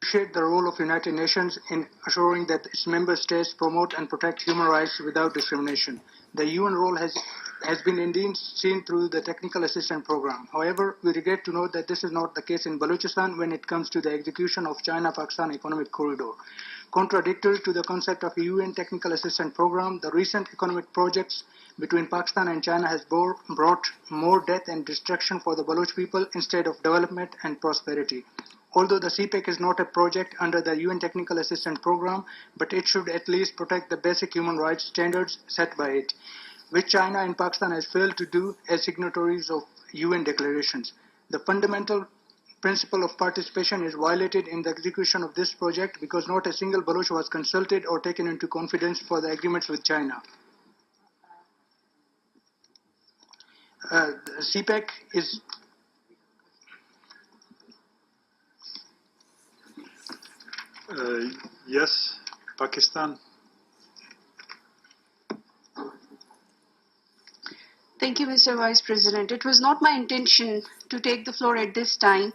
appreciate the role of United Nations in assuring that its member states promote and protect human rights without discrimination. The UN role has been indeed seen through the Technical Assistance Program. However, we regret to note that this is not the case in Balochistan when it comes to the execution of China-Pakistan Economic Corridor. Contradictory to the concept of a UN Technical Assistance Program, the recent economic projects between Pakistan and China has brought more death and destruction for the Baloch people instead of development and prosperity. Although the CPEC is not a project under the UN Technical Assistance Program, but it should at least protect the basic human rights standards set by it, which China and Pakistan has failed to do as signatories of UN declarations. The fundamental principle of participation is violated in the execution of this project because not a single Baloch was consulted or taken into confidence for the agreements with China. CPEC is yes, Pakistan. Thank you, Mr. Vice President. It was not my intention to take the floor at this time,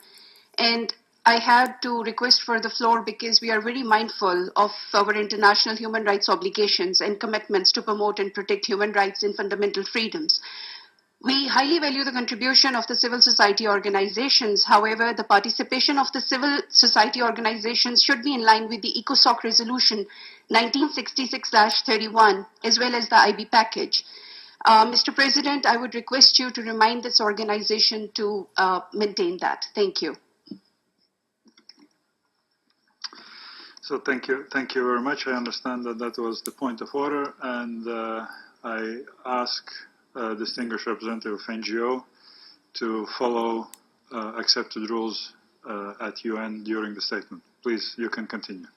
and I had to request for the floor because we are very mindful of our international human rights obligations and commitments to promote and protect human rights and fundamental freedoms. We highly value the contribution of the civil society organizations. However, the participation of the civil society organizations should be in line with the ECOSOC Resolution 1966-31 as well as the IB package. Mr. President, I would request you to remind this organization to maintain that. Thank you. So thank you very much. I understand that was the point of order, and I ask distinguished representative of NGO to follow accepted rules at UN during the statement. Please, you can continue.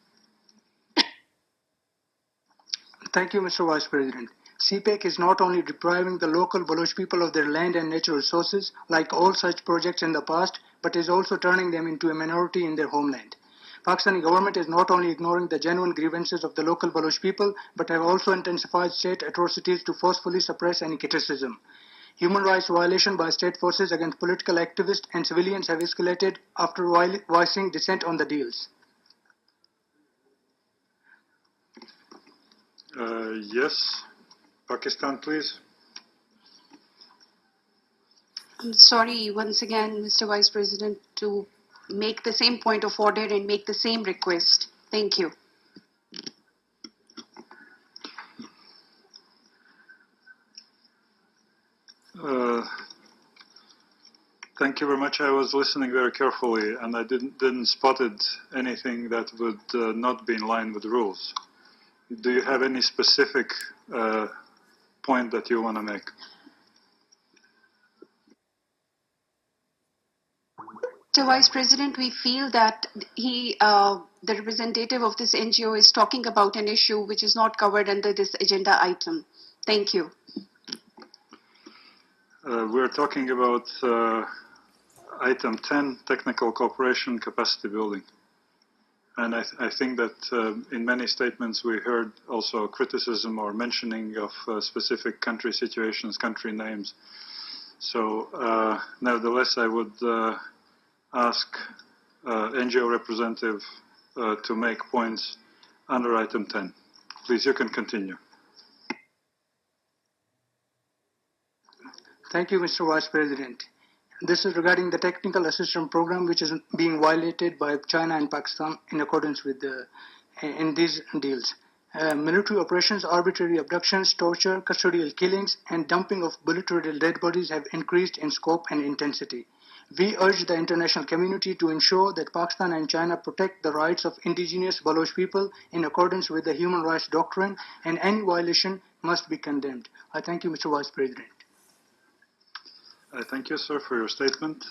Thank you, Mr. Vice President. CPEC is not only depriving the local Baloch people of their land and natural resources, like all such projects in the past, but is also turning them into a minority in their homeland. Pakistani government is not only ignoring the genuine grievances of the local Baloch people, but have also intensified state atrocities to forcefully suppress any criticism. Human rights violation by state forces against political activists and civilians have escalated after voicing dissent on the deals. Yes, Pakistan, please. I'm sorry once again, Mr. Vice President, to make the same point of order and make the same request. Thank you. Thank you very much. I was listening very carefully, and I didn't spotted anything that would not be in line with the rules. Do you have any specific point that you want to make? So, Vice President, we feel that the representative of this NGO is talking about an issue which is not covered under this agenda item. Thank you. We're talking about item 10, technical cooperation capacity building. And I think that in many statements we heard also criticism or mentioning of specific country situations, country names. So nevertheless, I would ask NGO representative to make points under item 10. Please, you can continue. Thank you, Mr. Vice President. This is regarding the technical assistance program, which is being violated by China and Pakistan in accordance with in these deals. Military operations, arbitrary abductions, torture, custodial killings, and dumping of bullet-riddled dead bodies have increased in scope and intensity. We urge the international community to ensure that Pakistan and China protect the rights of indigenous Baloch people in accordance with the human rights doctrine, and any violation must be condemned. I thank you, Mr. Vice President. I thank you, sir, for your statement.